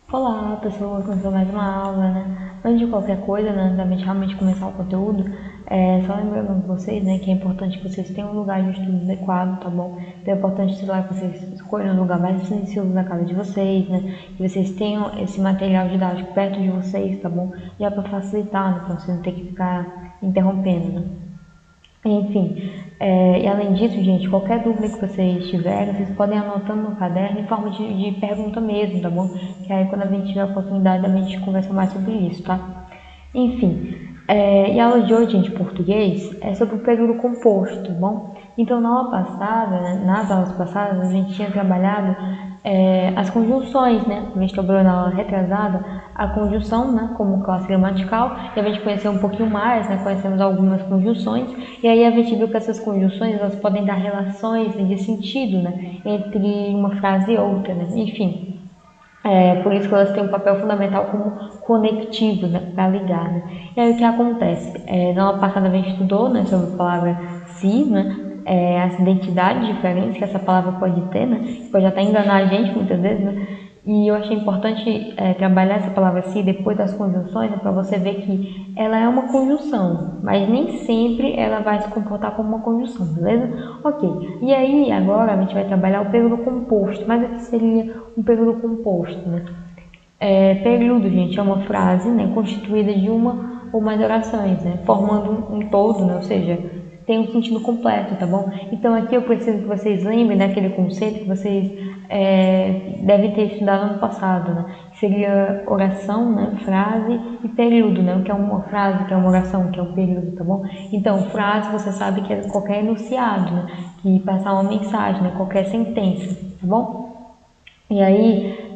Olá, pessoas, começou mais uma aula, né? Antes de qualquer coisa, né, da gente realmente começar o conteúdo, só lembrando vocês, né, que é importante que vocês tenham um lugar de estudo adequado, tá bom? Então é importante, sei lá, que vocês escolham o lugar mais silencioso da casa de vocês, né? Que vocês tenham esse material didático perto de vocês, tá bom? Já para facilitar, né, para você não ter que ficar interrompendo, né? Enfim, e além disso, gente, qualquer dúvida que vocês tiverem, vocês podem anotando no caderno em forma de pergunta mesmo, tá bom? Que aí quando a gente tiver a oportunidade, a gente conversa mais sobre isso, tá? Enfim, e a aula de hoje, gente, português, é sobre o período composto, tá bom? Então, na aula passada, né, nas aulas passadas, a gente tinha trabalhado as conjunções, né? A gente trabalhou na aula retrasada a conjunção, né, como classe gramatical, e a gente conheceu um pouquinho mais, né? Conhecemos algumas conjunções, e aí a gente viu que essas conjunções, elas podem dar relações de sentido, né? Entre uma frase e outra, né? Enfim. Por isso que elas têm um papel fundamental como conectivo, né, para ligar, né? E aí o que acontece? Na aula passada a gente estudou, né, sobre a palavra si, né, as identidades diferentes que essa palavra pode ter, né, que pode até enganar a gente muitas vezes, né? E eu achei importante trabalhar essa palavra si depois das conjunções, né, para você ver que ela é uma conjunção, mas nem sempre ela vai se comportar como uma conjunção, beleza? Ok, e aí agora a gente vai trabalhar o período composto, mas o que seria um período composto, né? Período, gente, é uma frase, né, constituída de uma ou mais orações, né, formando um todo, né, ou seja, tem um sentido completo, tá bom? Então aqui eu preciso que vocês lembrem daquele conceito que vocês devem ter estudado ano passado, né, que seria oração, né, frase e período, né, o que é uma frase, o que é uma oração, o que é um período, tá bom? Então, frase você sabe que é qualquer enunciado, né, que passar uma mensagem, né, qualquer sentença, tá bom? E aí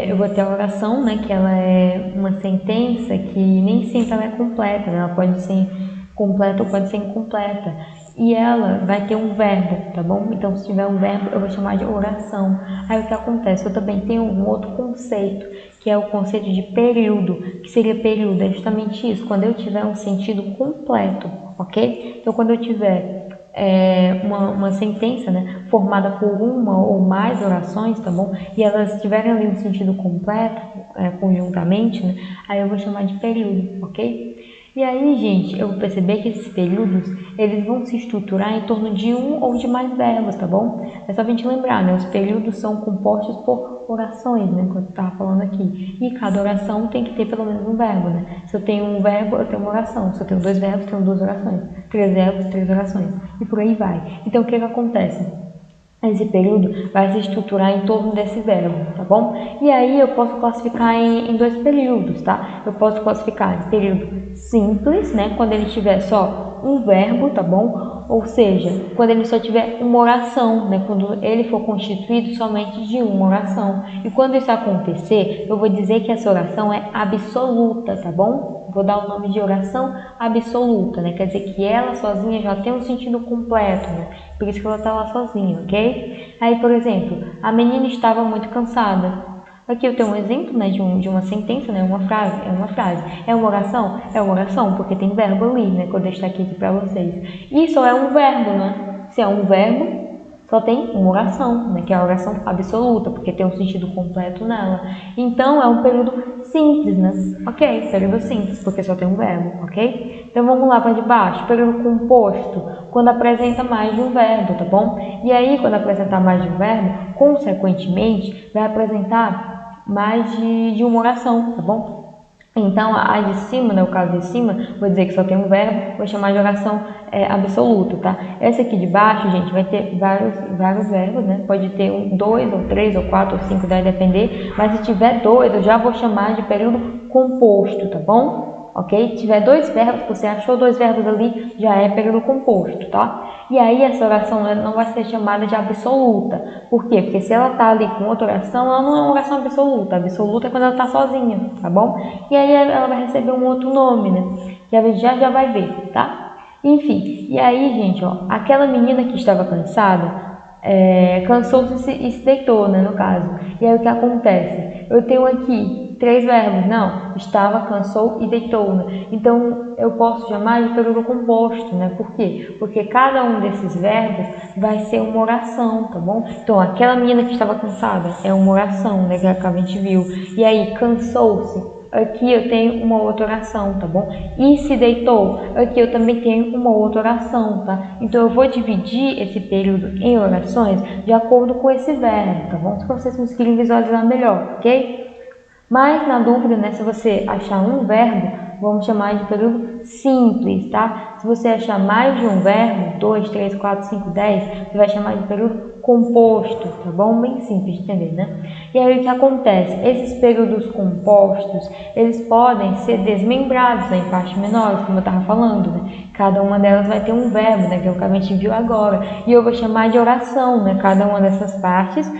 eu vou ter a oração, né, que ela é uma sentença que nem sempre ela é completa, né, ela pode ser completa ou pode ser incompleta. E ela vai ter um verbo, tá bom? Então, se tiver um verbo, eu vou chamar de oração. Aí o que acontece? Eu também tenho um outro conceito, que é o conceito de período, que seria período, é justamente isso, quando eu tiver um sentido completo, ok? Então, quando eu tiver uma sentença, né, formada por uma ou mais orações, tá bom? E elas tiverem ali um sentido completo, conjuntamente, né, aí eu vou chamar de período, ok? E aí, gente, eu vou perceber que esses períodos, eles vão se estruturar em torno de um ou de mais verbos, tá bom? É só a gente lembrar, né, os períodos são compostos por orações, né, que eu estava falando aqui. E cada oração tem que ter pelo menos um verbo, né? Se eu tenho um verbo, eu tenho uma oração. Se eu tenho dois verbos, eu tenho duas orações. Três verbos, três orações. E por aí vai. Então, o que acontece? Esse período vai se estruturar em torno desse verbo, tá bom? E aí eu posso classificar em dois períodos, tá? Eu posso classificar em período simples, né? Quando ele tiver só um verbo, tá bom? Ou seja, quando ele só tiver uma oração, né? Quando ele for constituído somente de uma oração. E quando isso acontecer, eu vou dizer que essa oração é absoluta, tá bom? Vou dar o nome de oração absoluta, né? Quer dizer que ela sozinha já tem um sentido completo, né? Por isso que ela está lá sozinha, ok? Aí, por exemplo, a menina estava muito cansada. Aqui eu tenho um exemplo, né, de uma sentença, né, uma frase, é uma frase. É uma oração? É uma oração, porque tem verbo ali, né, que eu deixo aqui para vocês. E só é um verbo, né? Se é um verbo, só tem uma oração, né, que é a oração absoluta, porque tem um sentido completo nela. Então, é um período simples, né? Ok, período simples, porque só tem um verbo, ok? Então, vamos lá para de baixo. Período composto, quando apresenta mais de um verbo, tá bom? E aí, quando apresentar mais de um verbo, consequentemente, vai apresentar mais de uma oração, tá bom? Então, a de cima, né, o caso de cima, vou dizer que só tem um verbo, vou chamar de oração absoluta, tá? Essa aqui de baixo, gente, vai ter vários verbos, né? Pode ter dois, ou três, ou quatro, ou cinco, vai depender. Mas se tiver dois, eu já vou chamar de período composto, tá bom? Ok? Se tiver dois verbos, você achou dois verbos ali, já é período composto, tá? E aí essa oração não vai ser chamada de absoluta. Por quê? Porque se ela tá ali com outra oração, ela não é uma oração absoluta. Absoluta é quando ela tá sozinha, tá bom? E aí ela vai receber um outro nome, né? Que a gente já vai ver, tá? Enfim, e aí, gente, ó, aquela menina que estava cansada, cansou-se e se deitou, né, no caso. E aí o que acontece? Eu tenho aqui três verbos. Não, estava, cansou e deitou, né? Então, eu posso chamar de período composto, né? Por quê? Porque cada um desses verbos vai ser uma oração, tá bom? Então, aquela menina que estava cansada é uma oração, né? Que a gente viu. E aí, cansou-se. Aqui eu tenho uma outra oração, tá bom? E se deitou, aqui eu também tenho uma outra oração, tá? Então eu vou dividir esse período em orações de acordo com esse verbo, tá bom? Para vocês conseguirem visualizar melhor, ok? Mas na dúvida, né, se você achar um verbo, vamos chamar de período simples, tá? Se você achar mais de um verbo, 2, 3, 4, 5, 10, você vai chamar de período composto, tá bom? Bem simples de entender, né? E aí o que acontece? Esses períodos compostos, eles podem ser desmembrados, né, em partes menores, como eu estava falando, né? Cada uma delas vai ter um verbo, né, que é o que a gente viu agora. E eu vou chamar de oração, né? Cada uma dessas partes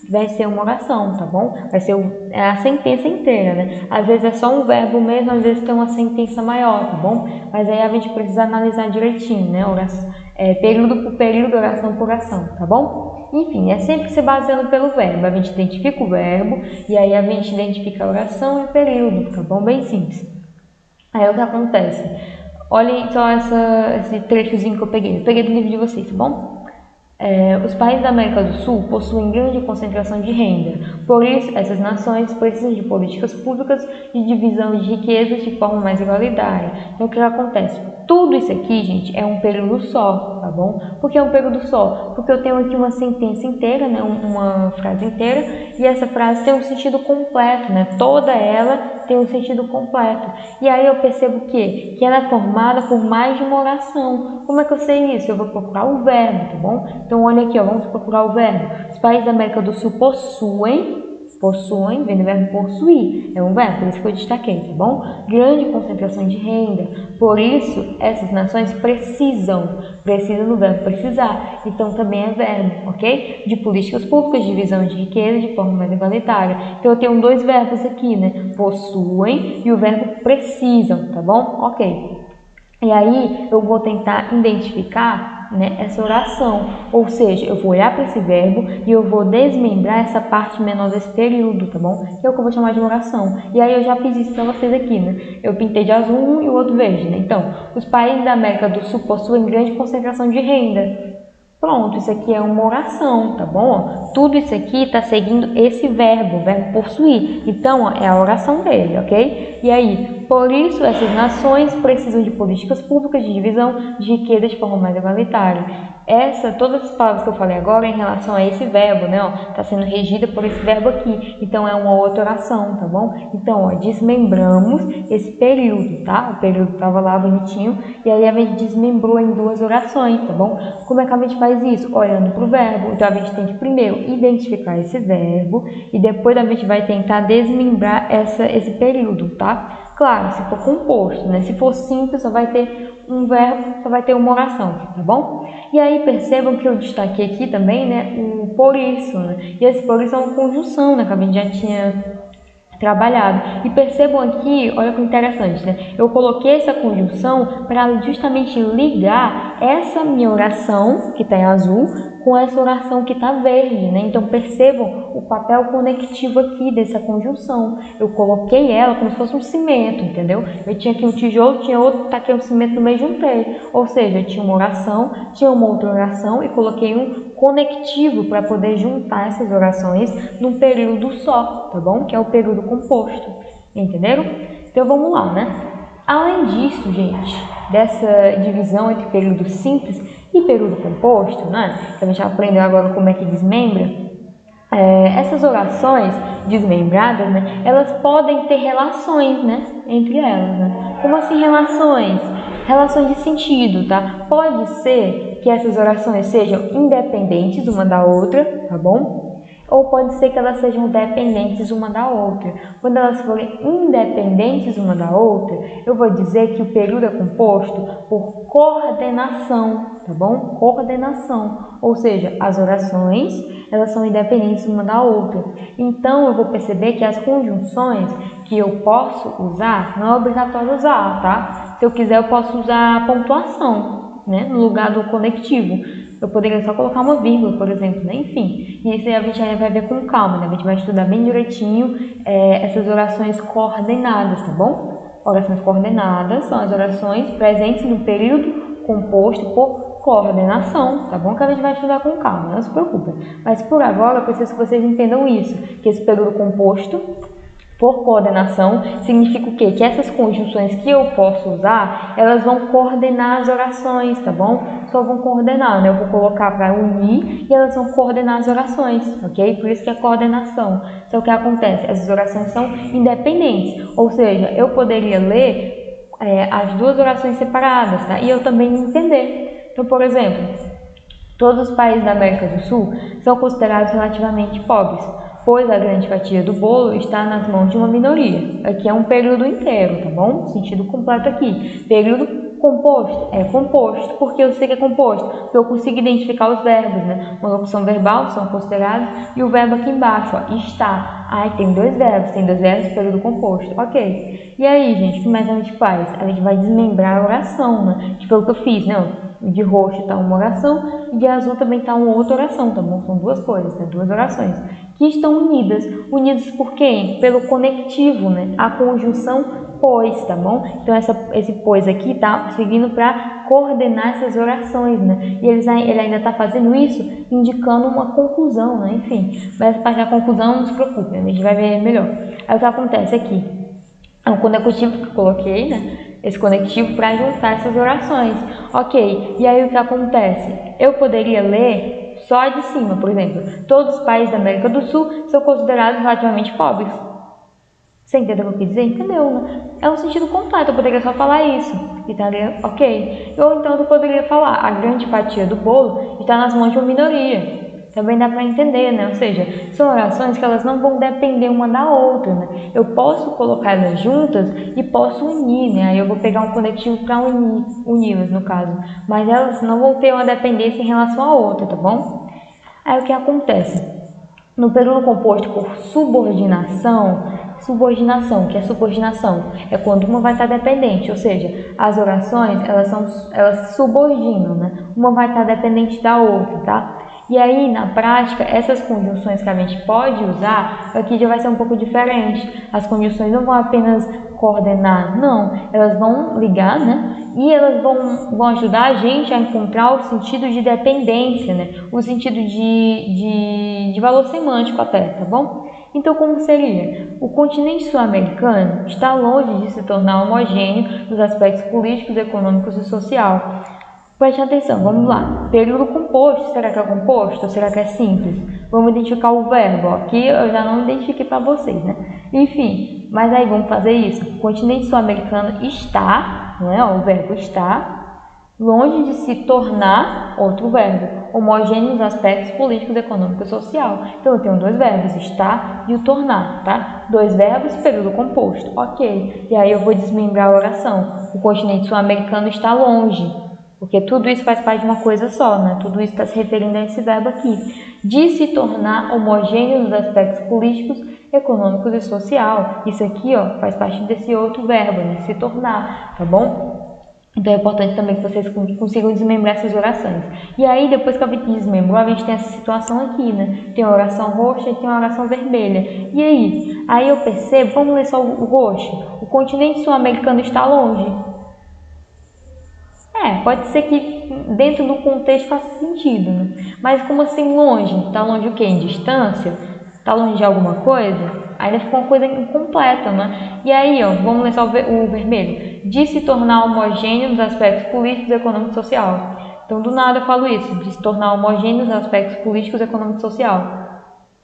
vai ser uma oração, tá bom? Vai ser a sentença inteira, né? Às vezes é só um verbo mesmo, às vezes tem uma sentença maior, tá bom? Mas aí a gente precisa analisar direitinho, né? Oração, período por período, oração por oração, tá bom? Enfim, é sempre se baseando pelo verbo. A gente identifica o verbo e aí a gente identifica a oração e o período, tá bom? Bem simples. Aí o que acontece? Olhem só esse trechozinho que eu peguei. Eu peguei do livro de vocês, tá bom? Os países da América do Sul possuem grande concentração de renda, por isso essas nações precisam de políticas públicas de divisão de riquezas de forma mais igualitária. Então o que acontece? Tudo isso aqui, gente, é um período só, tá bom? Por que é um período só? Porque eu tenho aqui uma sentença inteira, né, uma frase inteira, e essa frase tem um sentido completo, né? Toda ela tem um sentido completo. E aí eu percebo que ela é formada por mais de uma oração. Como é que eu sei isso? Eu vou procurar o verbo, tá bom? Então olha aqui, ó, vamos procurar o verbo. Os países da América do Sul possuem, vem do verbo possuir, é um verbo, por isso que eu destaquei, tá bom? Grande concentração de renda, por isso essas nações precisam do verbo precisar, então também é verbo, ok? De políticas públicas, divisão de riqueza de forma mais igualitária. Então eu tenho dois verbos aqui, né? Possuem e o verbo precisam, tá bom? Ok. E aí eu vou tentar identificar, né, essa oração, ou seja, eu vou olhar para esse verbo e eu vou desmembrar essa parte menor desse período, tá bom? Que é o que eu vou chamar de oração. E aí eu já fiz isso para vocês aqui, né? Eu pintei de azul um e o outro verde, né? Então, os países da América do Sul possuem grande concentração de renda. Pronto, isso aqui é uma oração, tá bom? Tudo isso aqui está seguindo esse verbo, o verbo possuir. Então, ó, é a oração dele, ok? E aí, por isso, essas nações precisam de políticas públicas de divisão de riqueza de forma mais igualitária. Todas as palavras que eu falei agora em relação a esse verbo, né, ó, tá sendo regida por esse verbo aqui. Então, é uma outra oração, tá bom? Então, ó, desmembramos esse período, tá? O período estava lá bonitinho e aí a gente desmembrou em duas orações, tá bom? Como é que a gente faz isso? Olhando para o verbo. Então, a gente tem que primeiro identificar esse verbo e depois a gente vai tentar desmembrar esse período, tá? Claro, se for composto, né? Se for simples, só vai ter um verbo, só vai ter uma oração, tá bom? E aí percebam que eu destaquei aqui também, né, o por isso, né? E esse por isso é uma conjunção, né, que a gente já tinha trabalhado. E percebam aqui, olha que interessante, né? Eu coloquei essa conjunção para justamente ligar essa minha oração, que está em azul, com essa oração que está verde, né? Então percebam o papel conectivo aqui dessa conjunção. Eu coloquei ela como se fosse um cimento, entendeu? Eu tinha aqui um tijolo, tinha outro, taquei um cimento no meio e juntei. Ou seja, eu tinha uma oração, tinha uma outra oração e coloquei um conectivo para poder juntar essas orações num período só, tá bom? Que é o período composto, entenderam? Então vamos lá, né? Além disso, gente, dessa divisão entre período simples e período composto, né? Que a gente aprendeu agora como é que desmembra. Essas orações desmembradas, né? Elas podem ter relações, né? Entre elas, né? Como assim relações? Relações de sentido, tá? Pode ser que essas orações sejam independentes uma da outra, tá bom? Ou pode ser que elas sejam dependentes uma da outra. Quando elas forem independentes uma da outra, eu vou dizer que o período é composto por coordenação, tá bom? Coordenação, ou seja, as orações, elas são independentes uma da outra. Então, eu vou perceber que as conjunções que eu posso usar, não é obrigatório usar, tá? Se eu quiser, eu posso usar a pontuação, né, no lugar do conectivo. Eu poderia só colocar uma vírgula, por exemplo, né? Enfim, e isso aí a gente vai ver com calma, né? A gente vai estudar bem direitinho essas orações coordenadas, tá bom? Orações coordenadas são as orações presentes no período composto por coordenação, tá bom? Que a gente vai estudar com calma, não se preocupe. Mas por agora eu preciso que vocês entendam isso, que esse período composto por coordenação significa o quê? Que essas conjunções que eu posso usar, elas vão coordenar as orações, tá bom? Só vão coordenar, né? Eu vou colocar para unir e elas vão coordenar as orações, ok? Por isso que é coordenação. Então o que acontece? Essas orações são independentes, ou seja, eu poderia ler as duas orações separadas, tá? E eu também entender. Então, por exemplo, todos os países da América do Sul são considerados relativamente pobres, pois a grande fatia do bolo está nas mãos de uma minoria. Aqui é um período inteiro, tá bom? Sentido completo aqui. Período composto é composto. Por que eu sei que é composto? Porque eu consigo identificar os verbos, né? Uma locução verbal são considerados e o verbo aqui embaixo, ó, está. Tem dois verbos, período composto. Ok. E aí, gente, o que mais a gente faz? A gente vai desmembrar a oração, né? Que foi o que eu fiz, né? De roxo está uma oração e de azul também está uma outra oração, tá bom? São duas coisas, né? Duas orações que estão unidas. Unidas por quem? Pelo conectivo, né? A conjunção pois, tá bom? Então esse pois aqui tá servindo para coordenar essas orações, né? E ele ainda está fazendo isso indicando uma conclusão, né? Enfim, mas a parte da conclusão não se preocupe, a gente vai ver melhor. Aí o que acontece aqui? É um conectivo que eu coloquei, né? Esse conectivo para juntar essas orações. Ok, e aí o que acontece? Eu poderia ler só de cima, por exemplo. Todos os países da América do Sul são considerados relativamente pobres. Você entendeu o que eu quis dizer? Entendeu, né? É um sentido completo, eu poderia só falar isso. Estaria ok. Ou então eu poderia falar, a grande fatia do bolo está nas mãos de uma minoria. Também dá para entender, né? Ou seja, são orações que elas não vão depender uma da outra, né? Eu posso colocar elas juntas e posso unir, né? Aí eu vou pegar um conectivo para uni-las no caso. Mas elas não vão ter uma dependência em relação à outra, tá bom? Aí o que acontece? No período composto por subordinação, o que é subordinação? É quando uma vai estar dependente, ou seja, as orações elas subordinam, né? Uma vai estar dependente da outra, tá? E aí, na prática, essas conjunções que a gente pode usar, aqui já vai ser um pouco diferente. As conjunções não vão apenas coordenar, não, elas vão ligar, né? E elas vão ajudar a gente a encontrar o sentido de dependência, né? O sentido de valor semântico até, tá bom? Então, como seria? O continente sul-americano está longe de se tornar homogêneo nos aspectos políticos, econômicos e social. Preste atenção, vamos lá. Período composto, será que é composto ou será que é simples? Vamos identificar o verbo, aqui eu já não identifiquei para vocês, né? Enfim, mas aí vamos fazer isso. O continente sul-americano está, não é? O verbo está, longe de se tornar outro verbo, homogêneo nos aspectos políticos, econômicos e social. Então eu tenho dois verbos, está e o tornar, tá? Dois verbos, período composto, ok. E aí eu vou desmembrar a oração. O continente sul-americano está longe. Porque tudo isso faz parte de uma coisa só, né? Tudo isso está se referindo a esse verbo aqui. De se tornar homogêneo nos aspectos políticos, econômicos e social. Isso aqui, ó, faz parte desse outro verbo, né? Se tornar, tá bom? Então é importante também que vocês consigam desmembrar essas orações. E aí, depois que a gente desmembrou, a gente tem essa situação aqui, né? Tem a oração roxa e tem a oração vermelha. E aí? Aí eu percebo, vamos ler só o roxo. O continente sul-americano está longe. Pode ser que dentro do contexto faça sentido, né? Mas como assim longe? Está longe o quê? Em distância? Está longe de alguma coisa? Ainda ficou uma coisa incompleta, né? E aí, ó, vamos ler só o vermelho. De se tornar homogêneo nos aspectos políticos, econômicos e social. Então, do nada eu falo isso, de se tornar homogêneo nos aspectos políticos, econômicos e social.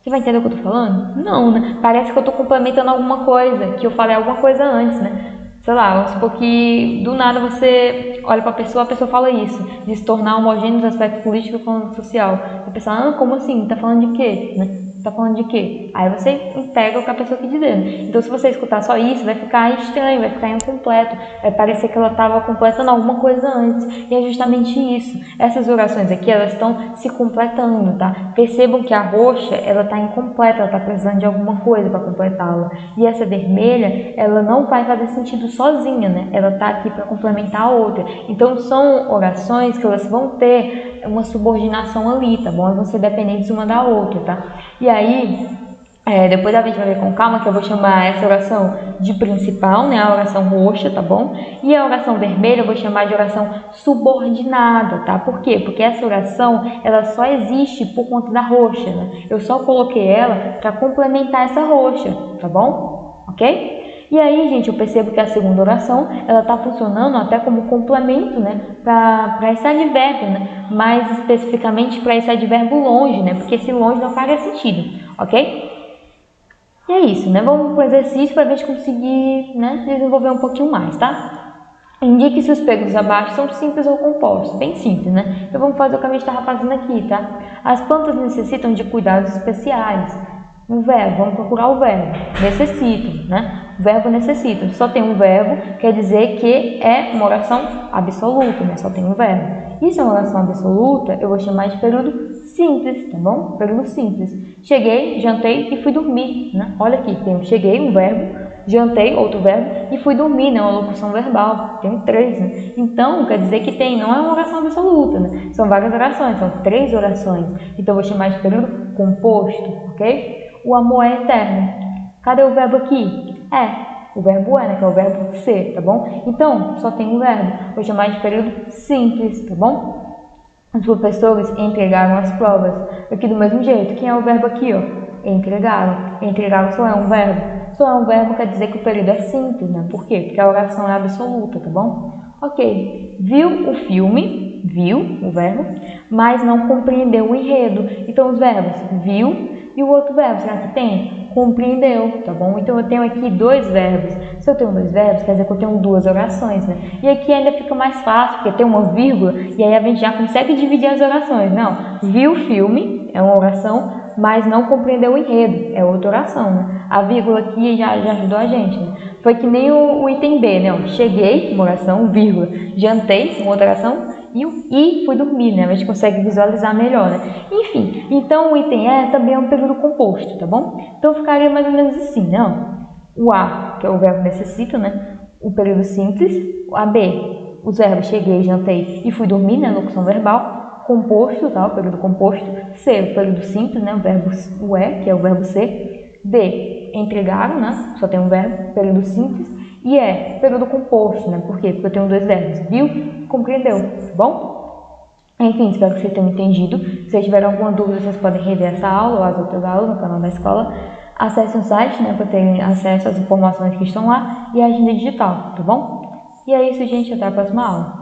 Você vai entender o que eu estou falando? Não, né? Parece que eu estou complementando alguma coisa, que eu falei alguma coisa antes, né? Sei lá, vamos supor que do nada você olha para a pessoa fala isso, de se tornar homogêneo nos aspectos político, econômico e social. A pessoa, como assim? Tá falando de quê? Né? Tá falando de quê? Aí você pega o que a pessoa está dizendo. Então, se você escutar só isso, vai ficar estranho, vai ficar incompleto, vai parecer que ela estava completando alguma coisa antes. E é justamente isso. Essas orações aqui, elas estão se completando, tá? Percebam que a roxa, ela está incompleta, ela está precisando de alguma coisa para completá-la. E essa vermelha, ela não vai fazer sentido sozinha, né? Ela está aqui para complementar a outra. Então, são orações que elas vão ter uma subordinação ali, tá bom? Vão ser dependentes uma da outra, tá? E aí, depois a gente vai ver com calma que eu vou chamar essa oração de principal, né? A oração roxa, tá bom? E a oração vermelha eu vou chamar de oração subordinada, tá? Por quê? Porque essa oração, ela só existe por conta da roxa, né? Eu só coloquei ela para complementar essa roxa, tá bom? Ok? E aí, gente, eu percebo que a segunda oração, ela está funcionando até como complemento, né, para esse advérbio, né, mais especificamente para esse advérbio longe, né, porque esse longe não faria sentido, ok? E é isso, né, vamos para o exercício para a gente conseguir, né, desenvolver um pouquinho mais, tá? Indique se os períodos abaixo são simples ou compostos, bem simples, né? Então vamos fazer o que a gente estava fazendo aqui, tá? As plantas necessitam de cuidados especiais. O verbo, vamos procurar o verbo, necessitam, né? O verbo necessita, só tem um verbo, quer dizer que é uma oração absoluta, né? Só tem um verbo. E se é uma oração absoluta, eu vou chamar de período simples, tá bom? Período simples. Cheguei, jantei e fui dormir, né? Olha aqui, tem cheguei, um verbo, jantei, outro verbo, e fui dormir, né? Uma locução verbal, tem 3, né? Então, quer dizer que não é uma oração absoluta, né? São várias orações, são 3 orações. Então, eu vou chamar de período composto, ok? O amor é eterno. Cadê o verbo aqui? O verbo é, né? Que é o verbo ser, tá bom? Então, só tem um verbo. Vou chamar de período simples, tá bom? Os professores entregaram as provas. Aqui do mesmo jeito. Quem é o verbo aqui, ó? Entregaram. Entregaram só é um verbo. Só é um verbo quer dizer que o período é simples, né? Por quê? Porque a oração é absoluta, tá bom? Ok. Viu o filme, viu o verbo, mas não compreendeu o enredo. Então, os verbos viu e o outro verbo, será que tem? Compreendeu, tá bom? Então eu tenho aqui 2 verbos. Se eu tenho 2 verbos, quer dizer que eu tenho 2 orações, né? E aqui ainda fica mais fácil, porque tem uma vírgula, e aí a gente já consegue dividir as orações. Não, viu o filme, é uma oração, mas não compreendeu o enredo, é outra oração, né? A vírgula aqui já ajudou a gente, né? Foi que nem o item B, né? Cheguei, uma oração, vírgula. Jantei, uma outra oração. E fui dormir, né? A gente consegue visualizar melhor, né? Enfim, então o item E também é um período composto, tá bom? Então ficaria mais ou menos assim, né? O A, que é o verbo necessita, né? O período simples. A B, os verbos cheguei, jantei e fui dormir, né? Locução verbal. Composto, tá? O período composto. C, o período simples, né? O verbo o E, que é o verbo ser. D, entregaram, né? Só tem um verbo, período simples. E período composto, né? Por quê? Porque eu tenho 2 verbos, viu e compreendeu, tá bom? Enfim, espero que vocês tenham entendido. Se vocês tiverem alguma dúvida, vocês podem rever essa aula ou as outras aulas no canal da escola. Acesse o site, né, para terem acesso às informações que estão lá e a agenda digital, tá bom? E é isso, gente. Até a próxima aula.